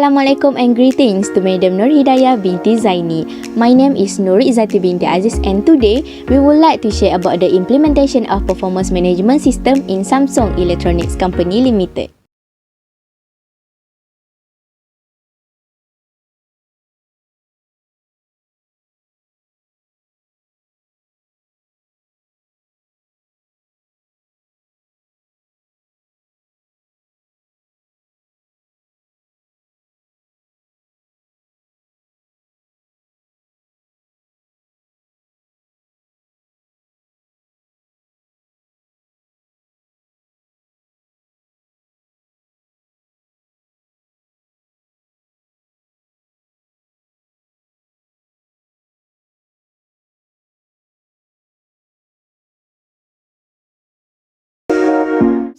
Assalamualaikum and greetings to Madam Nur Hidayah binti Zaini. My name is IZZATI binti AZIZ, and today we would like to share about the implementation of performance management system in Samsung Electronics Company Limited.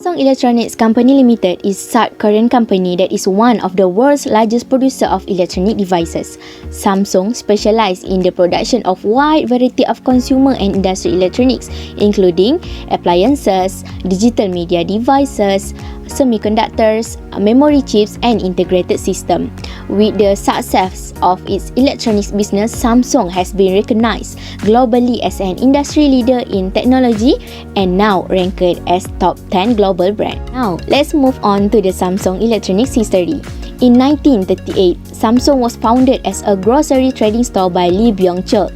Samsung Electronics Company Limited is South Korean company that is one of the world's largest producer of electronic devices. Samsung specializes in the production of wide variety of consumer and industry electronics, including appliances, digital media devices, semiconductors, memory chips, and integrated system. With the success of its electronics business, Samsung has been recognized globally as an industry leader in technology and now ranked as top 10 global brand. Now, let's move on to the Samsung Electronics history. In 1938, Samsung was founded as a grocery trading store by Lee Byung-chul.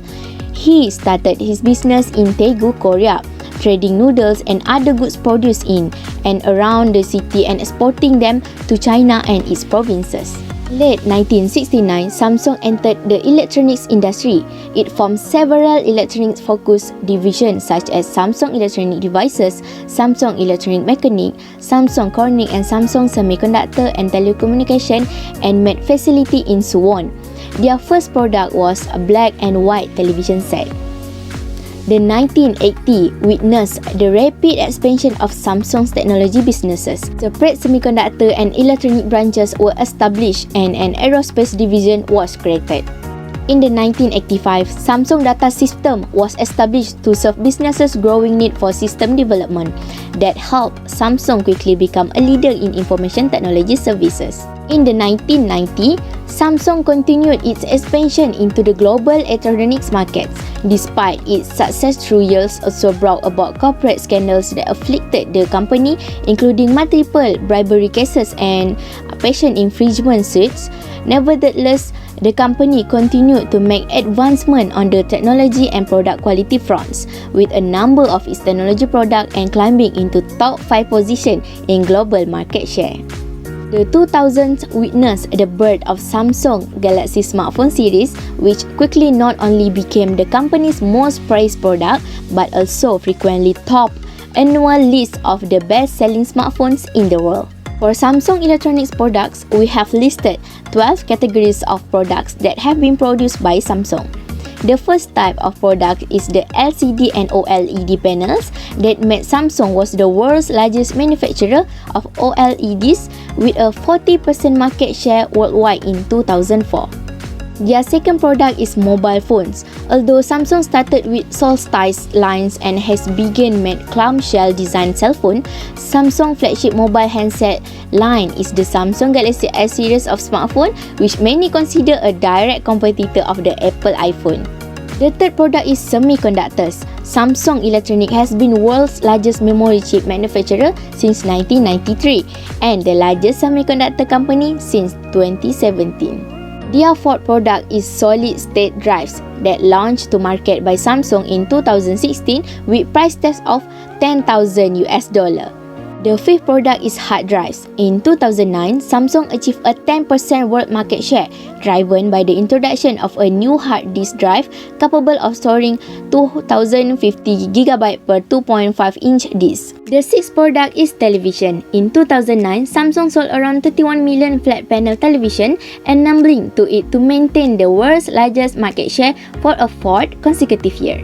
He started his business in Daegu, Korea, trading noodles and other goods produced in and around the city and exporting them to China and its provinces. Late 1969, Samsung entered the electronics industry. It formed several electronics-focused divisions such as Samsung Electronic Devices, Samsung Electronic Mechanic, Samsung Corning, and Samsung Semiconductor and Telecommunication, and made facility in Suwon. Their first product was a black and white television set. The 1980 witnessed the rapid expansion of Samsung's technology businesses. Separate semiconductor and electronic branches were established and an aerospace division was created. In the 1985, Samsung Data System was established to serve businesses' growing need for system development that helped Samsung quickly become a leader in information technology services. In the 1990s, Samsung continued its expansion into the global electronics markets. Despite its successful years also brought about corporate scandals that afflicted the company, including multiple bribery cases and patent infringement suits. Nevertheless, the company continued to make advancements on the technology and product quality fronts, with a number of its technology products and climbing into top 5 position in global market share. The 2000s witnessed the birth of Samsung Galaxy smartphone series, which quickly not only became the company's most praised product, but also frequently topped annual list of the best-selling smartphones in the world. For Samsung Electronics products, we have listed 12 categories of products that have been produced by Samsung. The first type of product is the LCD and OLED panels that made Samsung was the world's largest manufacturer of OLEDs with a 40% market share worldwide in 2004. Their second product is mobile phones. Although Samsung started with solstice lines and has begun made clamshell design cell phone, Samsung flagship mobile handset line is the Samsung Galaxy S series of smartphone, which many consider a direct competitor of the Apple iPhone. The third product is semiconductors. Samsung Electronics has been world's largest memory chip manufacturer since 1993 and the largest semiconductor company since 2017. Their fourth product is solid-state drives that launched to market by Samsung in 2016 with price tag of $10,000. The fifth product is hard drives. In 2009, Samsung achieved a 10% world market share, driven by the introduction of a new hard disk drive capable of storing 2050GB per 2.5-inch disk. The sixth product is television. In 2009, Samsung sold around 31 million flat panel television, enabling it to maintain the world's largest market share for a fourth consecutive year.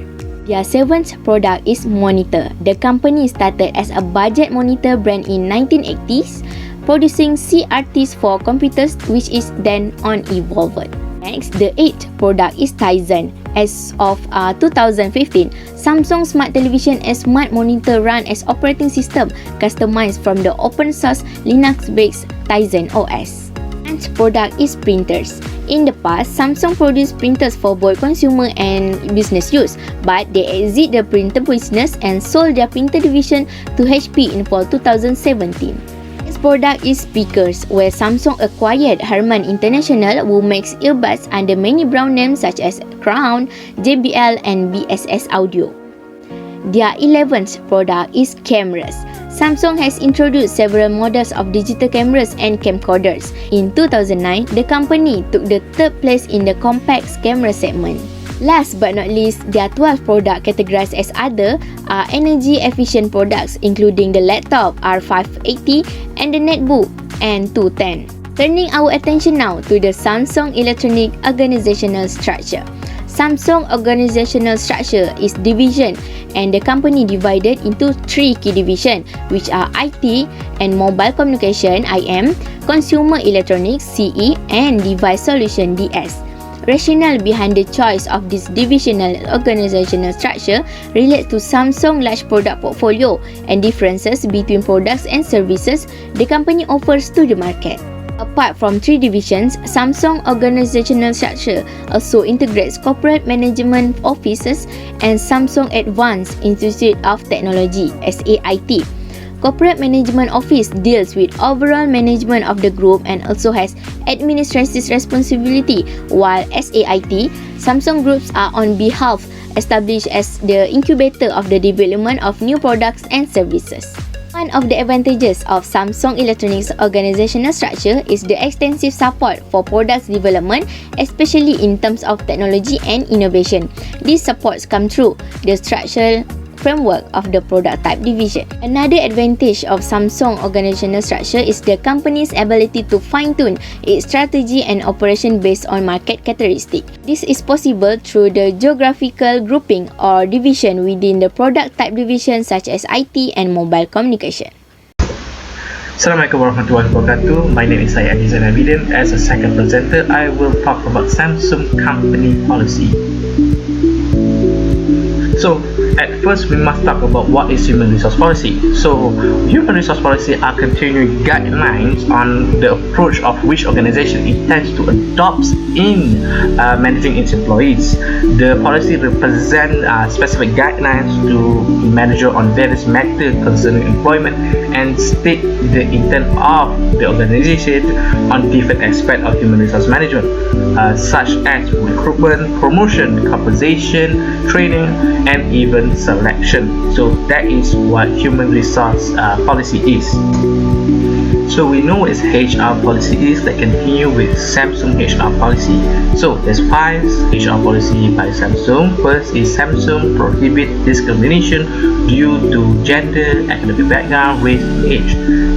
Their seventh product is monitor. The company started as a budget monitor brand in 1980s, producing CRTs for computers, which is then evolved. Next, the eighth product is Tizen. As of 2015, Samsung Smart Television and Smart Monitor run as operating system customized from the open source Linux-based Tizen OS. And Next product is printers. In the past, Samsung produced printers for both consumer and business use, but they exit the printer business and sold their printer division to HP in fall 2017. Next product is speakers, where Samsung acquired Harman International, who makes earbuds under many brand names such as Crown, JBL, and BSS Audio. Their 11th product is cameras. Samsung has introduced several models of digital cameras and camcorders. In 2009, the company took the third place in the compact camera segment. Last but not least, their 12th product categorized as other are energy-efficient products, including the laptop R580 and the netbook N210. Turning our attention now to the Samsung Electronic organizational structure. Samsung organizational structure is division, and the company divided into 3 key divisions, which are IT and Mobile Communication (IM), Consumer Electronics (CE), and Device Solution (DS). Rationale behind the choice of this divisional organizational structure relates to Samsung's large product portfolio and differences between products and services the company offers to the market. Apart from 3 divisions, Samsung organizational structure also integrates corporate management offices and Samsung Advanced Institute of Technology (SAIT). Corporate Management Office deals with overall management of the group and also has administrative responsibility, while SAIT, Samsung Groups are on behalf established as the incubator of the development of new products and services. One of the advantages of Samsung Electronics organizational structure is the extensive support for products development, especially in terms of technology and innovation. These supports come through the structural framework of the product type division. Another advantage of Samsung organizational structure is the company's ability to fine-tune its strategy and operation based on market characteristics. This is possible through the geographical grouping or division within the product type division such as IT and mobile communication. Assalamualaikum warahmatullahi wabarakatuh. My name is Syed ZAINALABIDIN. As a second presenter, I will talk about Samsung company policy. So, at first we must talk about what is human resource policy. So, human resource policy are continuing guidelines on the approach of which organization intends to adopt in managing its employees. The policy represents specific guidelines to manager on various matters concerning employment and state the intent of the organization on different aspects of human resource management, such as recruitment, promotion, compensation, training, and even selection. So that is what human resource policy is. So we know what HR policy is. Let's continue with Samsung HR policy. So there's 5 HR policy by Samsung. First is Samsung prohibit discrimination due to gender, academic background, race, and age.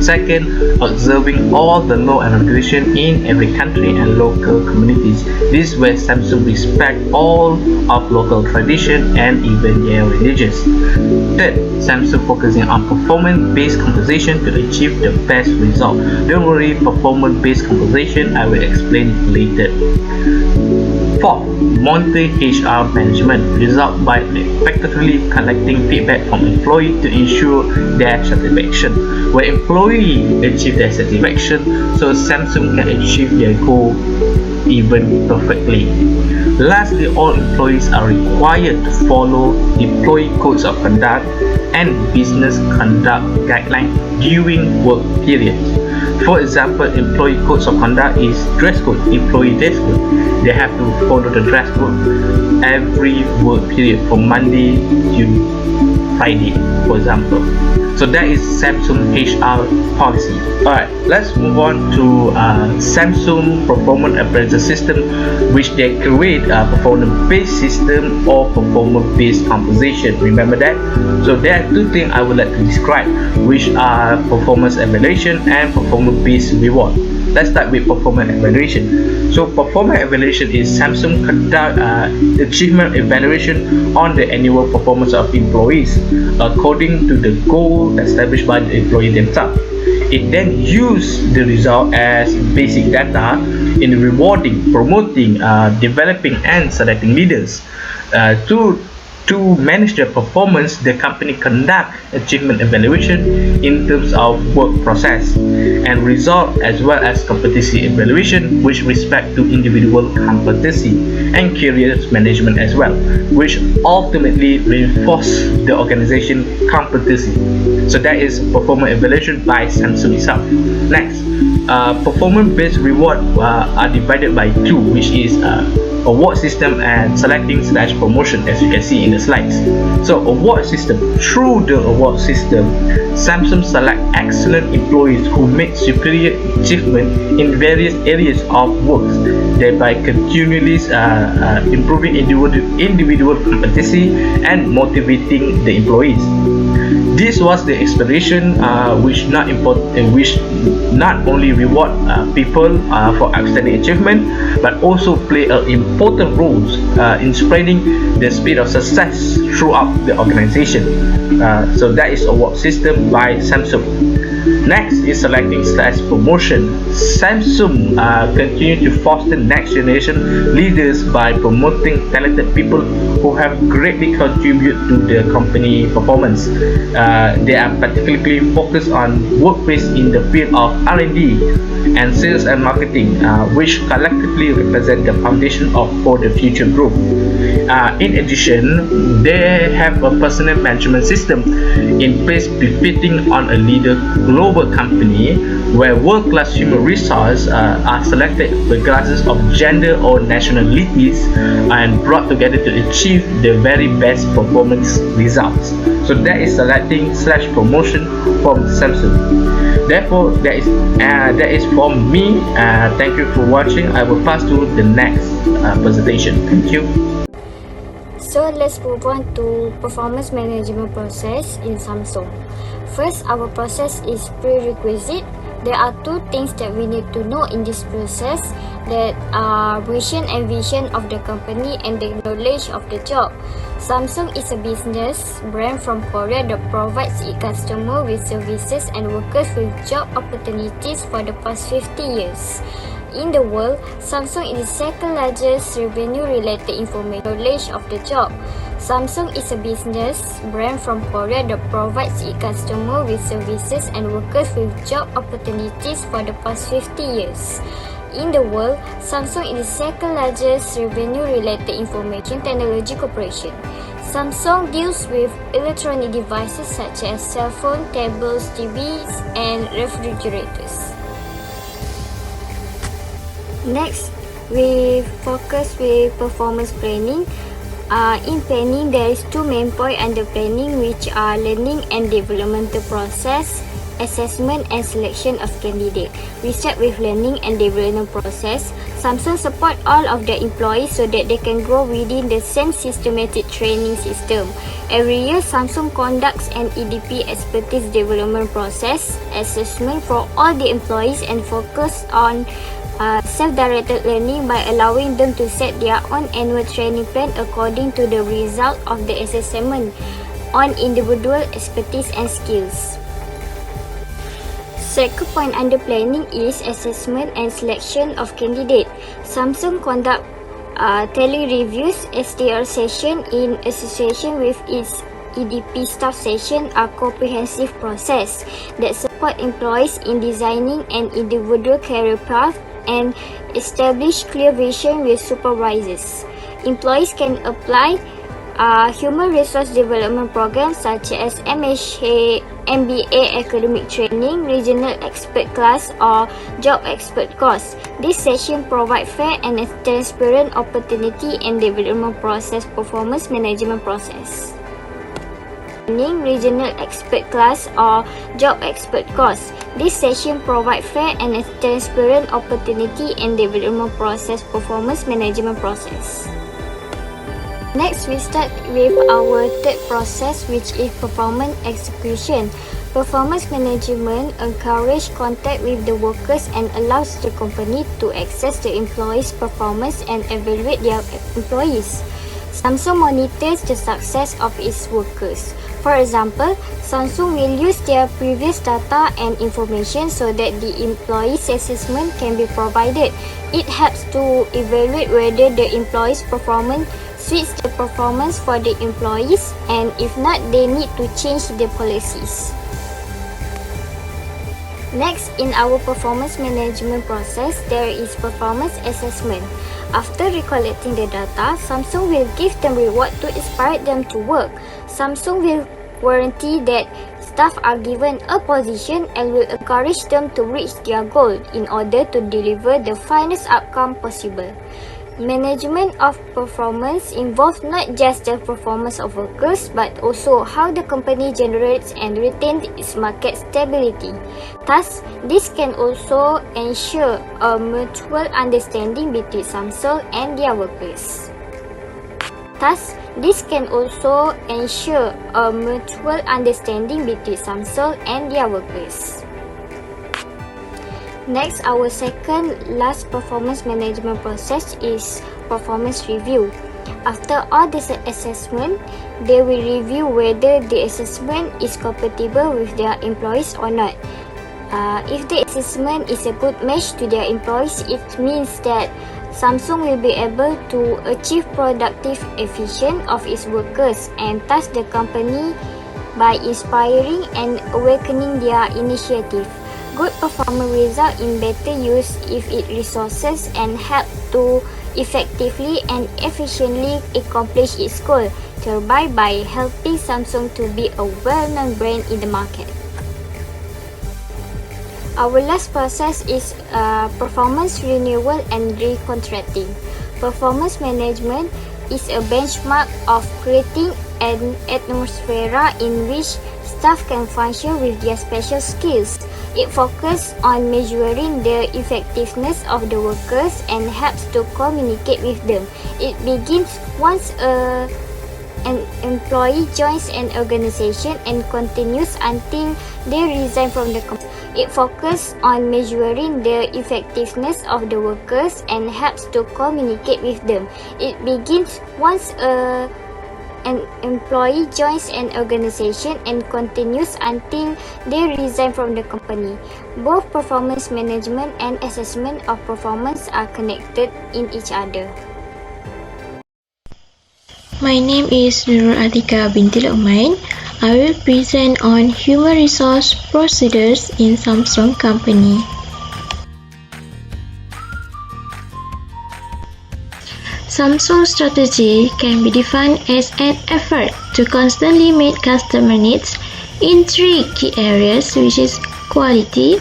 Second, observing all the law and regulation in every country and local communities. This is where Samsung respect all of local tradition and even their religions. Third, Samsung focusing on performance-based compensation to achieve the best result. Don't worry, performance-based compensation I will explain later. Fourth, monitor HR management result by effectively collecting feedback from employee to ensure their satisfaction. Where employee achieve their satisfaction, so Samsung can achieve their goal even perfectly. Lastly, all employees are required to follow employee codes of conduct and business conduct guidelines during work period. For example, employee codes of conduct is dress code, employee dress code. They have to follow the dress code every work period from Monday to Friday, for example. So that is Samsung HR policy. Alright, let's move on to Samsung performance appraisal system, which they create a performance-based system or performance-based compensation. Remember that? So there are 2 things I would like to describe, which are performance evaluation and performance-based reward. Let's start with performance evaluation. So performance evaluation is Samsung conduct achievement evaluation on the annual performance of employees according to the goal established by the employee themselves. It then uses the result as basic data in rewarding, promoting, developing and selecting leaders. To To manage their performance, the company conduct achievement evaluation in terms of work process and result, as well as competency evaluation, which respect to individual competency and career management as well, which ultimately reinforce the organization competency. So that is performance evaluation by Samsung itself. Next, performance-based reward are divided by two, which is award system and selecting slash promotion, as you can see in the slides. So award system, through the award system, Samsung select excellent employees who make superior achievement in various areas of work, thereby continually improving individual competency and motivating the employees. This was the explanation which not only reward people for outstanding achievement, but also play an important role in spreading the spirit of success throughout the organization. So that is award system by Samsung. Next is selecting slash promotion. Samsung continue to foster next generation leaders by promoting talented people who have greatly contributed to the company performance. They are particularly focused on workplace in the field of R&D and sales and marketing, which collectively represent the foundation for the future growth. In addition, they have a personal management system in place befitting on a leader global company, where world-class human resources are selected regardless of gender or nationalities and brought together to achieve the very best performance results. So that is selecting slash promotion from Samsung. Therefore, that is from me. Thank you for watching. I will pass to the next presentation. Thank you. So let's move on to performance management process in Samsung. First, our process is prerequisite. There are two things that we need to know in this process, that are mission and vision of the company and the knowledge of the job. Samsung is a business brand from Korea that provides its customers with services and workers with job opportunities for the past 50 years. In the world, Samsung is the second largest revenue-related information knowledge of the job. Samsung is a business brand from Korea that provides its customers with services and workers with job opportunities for the past 50 years. In the world, Samsung is the second largest revenue-related information technology corporation. Samsung deals with electronic devices such as cell phone, tablets, TVs, and refrigerators. Next, we focus with performance planning. In planning, there is two main points under planning, which are learning and developmental process, assessment and selection of candidate. We start with learning and development process. Samsung support all of their employees so that they can grow within the same systematic training system. Every year, Samsung conducts an EDP expertise development process assessment for all the employees and focus on self-directed learning by allowing them to set their own annual training plan according to the result of the assessment on individual expertise and skills. Second point under planning is assessment and selection of candidate. Samsung conduct talent reviews SDR session in association with its EDP staff session, are comprehensive process that support employees in designing an individual career path and establish clear vision with supervisors. Employees can apply human resource development programs such as MHA, MBA academic training, regional expert class, or job expert course. This session provide fair and transparent opportunity and development process, performance management process. Regional expert class or job expert course. This session provide fair and transparent opportunity and development process, performance management process. Next, we start with our third process, which is performance execution. Performance management encourages contact with the workers and allows the company to access the employees' performance and evaluate their employees. Samsung monitors the success of its workers. For example, Samsung will use their previous data and information so that the employee's assessment can be provided. It helps to evaluate whether the employee's performance switch the performance for the employees, and if not, they need to change the policies. Next, in our performance management process, there is performance assessment. After recollecting the data, Samsung will give them reward to inspire them to work. Samsung will guarantee that staff are given a position and will encourage them to reach their goal in order to deliver the finest outcome possible. Management of performance involves not just the performance of workers but also how the company generates and retains its market stability. Thus, this can also ensure a mutual understanding between Samsung and their workers. Next, our second last performance management process is performance review. After all this assessment, they will review whether the assessment is compatible with their employees or not. If the assessment is a good match to their employees, it means that Samsung will be able to achieve productive efficiency of its workers and thus the company by inspiring and awakening their initiative. Good performance result in better use of its resources and help to effectively and efficiently accomplish its goal, thereby by helping Samsung to be a well-known brand in the market. Our last process is performance renewal and recontracting. Performance management is a benchmark of creating an atmosphere in which staff can function with their special skills. It focuses on measuring the effectiveness of the workers and helps to communicate with them. It begins once an employee joins an organization and continues until they resign from the company. It focuses on measuring the effectiveness of the workers and helps to communicate with them. It begins once an employee joins an organization and continues until they resign from the company. Both performance management and assessment of performance are connected in each other. My name is NURUL BINTI LUKMAN. I will present on human resource procedures in Samsung company. Samsung strategy can be defined as an effort to constantly meet customer needs in three key areas, which is quality,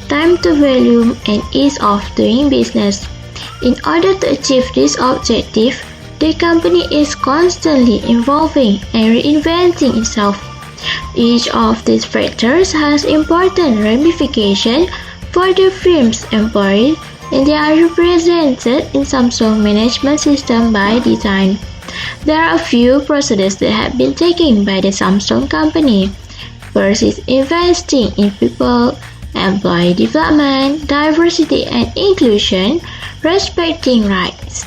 time to value, and ease of doing business. In order to achieve this objective, the company is constantly evolving and reinventing itself. Each of these factors has important ramifications for the firm's employees, and they are represented in Samsung management system by design. There are a few procedures that have been taken by the Samsung company. First is investing in people, employee development, diversity and inclusion, respecting rights.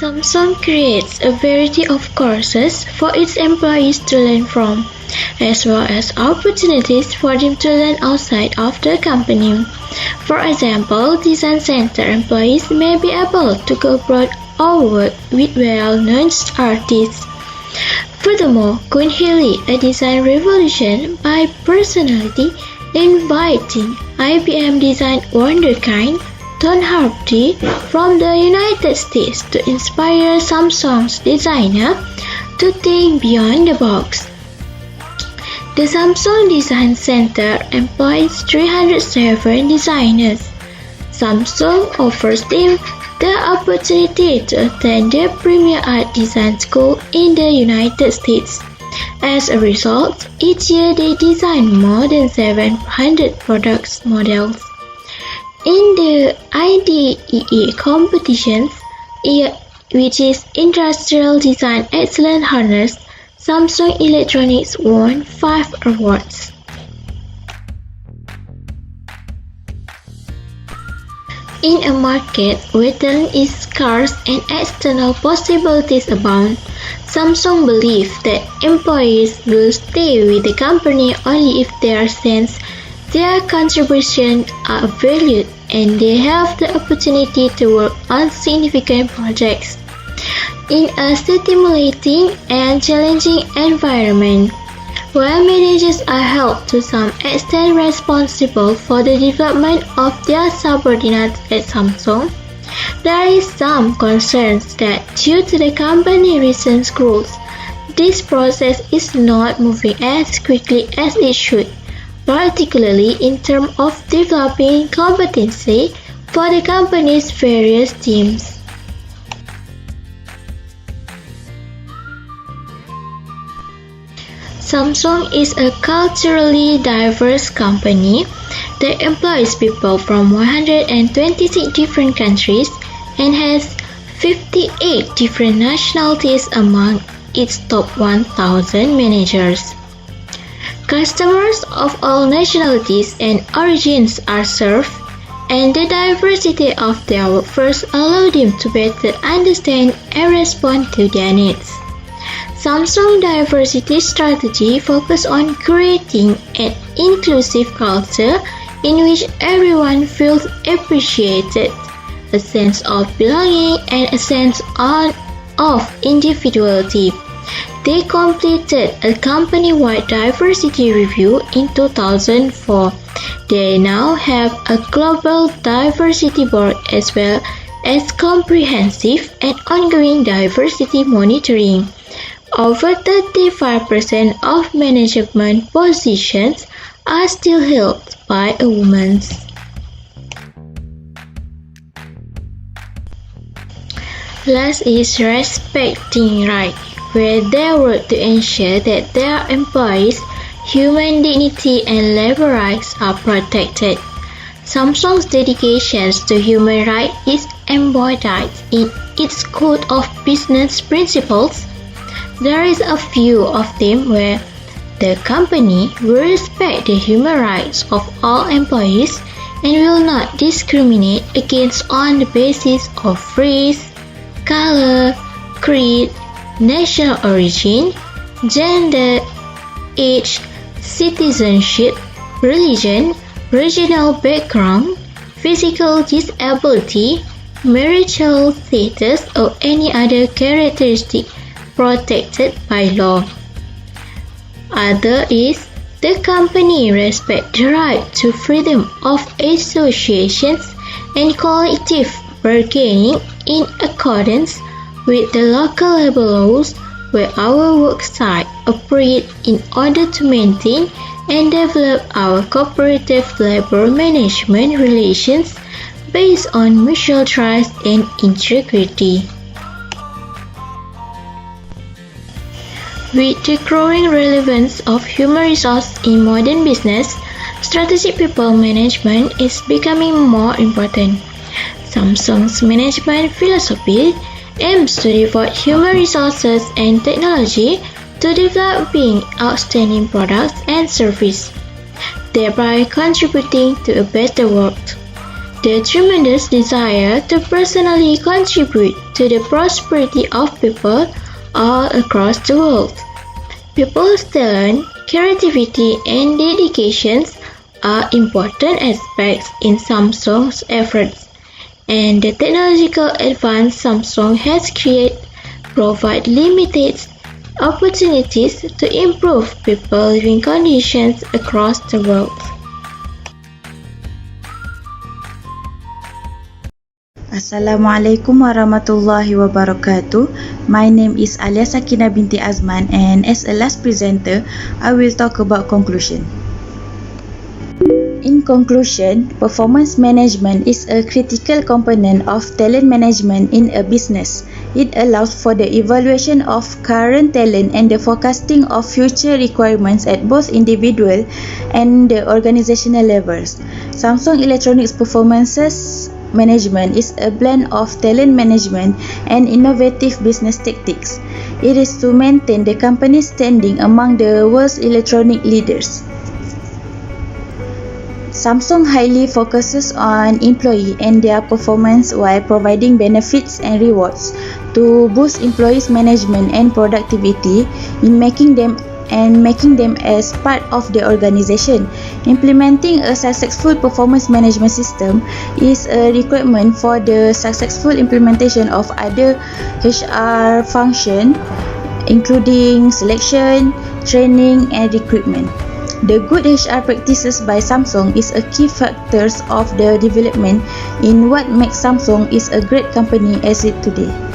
Samsung creates a variety of courses for its employees to learn from, as well as opportunities for them to learn outside of the company. For example, design center employees may be able to go abroad or work with well-known artists. Furthermore, Kun Healy, a design revolution by personality, inviting IBM design wonderkind Tom Hardy from the United States to inspire Samsung's designer to think beyond the box. The Samsung Design Center employs 307 designers. Samsung offers them the opportunity to attend the Premier Art Design School in the United States. As a result, each year they design more than 700 product models. In the IDEE competitions, which is Industrial Design Excellence Honors, Samsung Electronics won 5 awards. In a market where talent is scarce and external possibilities abound, Samsung believes that employees will stay with the company only if they sense their contributions are valued and they have the opportunity to work on significant projects in a stimulating and challenging environment. While managers are held to some extent responsible for the development of their subordinates at Samsung, there is some concerns that due to the company's recent growth, this process is not moving as quickly as it should, particularly in terms of developing competency for the company's various teams. Samsung is a culturally diverse company that employs people from 126 different countries and has 58 different nationalities among its top 1,000 managers. Customers of all nationalities and origins are served, and the diversity of their workforce allows them to better understand and respond to their needs. Samsung diversity strategy focuses on creating an inclusive culture in which everyone feels appreciated, a sense of belonging, and a sense of individuality. They completed a company-wide diversity review in 2004. They now have a global diversity board as well as comprehensive and ongoing diversity monitoring. Over 35% of management positions are still held by a woman. Last is respecting rights, where they work to ensure that their employees' human dignity and labor rights are protected. Samsung's dedication to human rights is embodied in its code of business principles. There is a few of them where the company will respect the human rights of all employees and will not discriminate against on the basis of race, color, creed, national origin, gender, age, citizenship, religion, regional background, physical disability, marital status, or any other characteristic protected by law. Other is the company respects the right to freedom of associations and collective bargaining in accordance with the local labor laws where our worksite operate in order to maintain and develop our cooperative labor management relations based on mutual trust and integrity. With the growing relevance of human resources in modern business, strategic people management is becoming more important. Samsung's management philosophy aims to devote human resources and technology to developing outstanding products and services, thereby contributing to a better world. The tremendous desire to personally contribute to the prosperity of people all across the world. People's talent, creativity, and dedications are important aspects in Samsung's efforts, and the technological advance Samsung has created provide limited opportunities to improve people's living conditions across the world. Assalamualaikum warahmatullahi wabarakatuh. My name is ALIAH SAKINAH binti AZMAN, and as a last presenter, I will talk about conclusion. In conclusion, performance management is a critical component of talent management in a business. It allows for the evaluation of current talent and the forecasting of future requirements at both individual and the organizational levels. Samsung Electronics Performances Management is a blend of talent management and innovative business tactics. It is to maintain the company's standing among the world's electronic leaders. Samsung highly focuses on employee and their performance while providing benefits and rewards to boost employees' management and productivity in making them as part of the organization. Implementing a successful performance management system is a requirement for the successful implementation of other HR function, including selection, training, and recruitment. The good HR practices by Samsung is a key factor of the development in what makes Samsung is a great company as it today.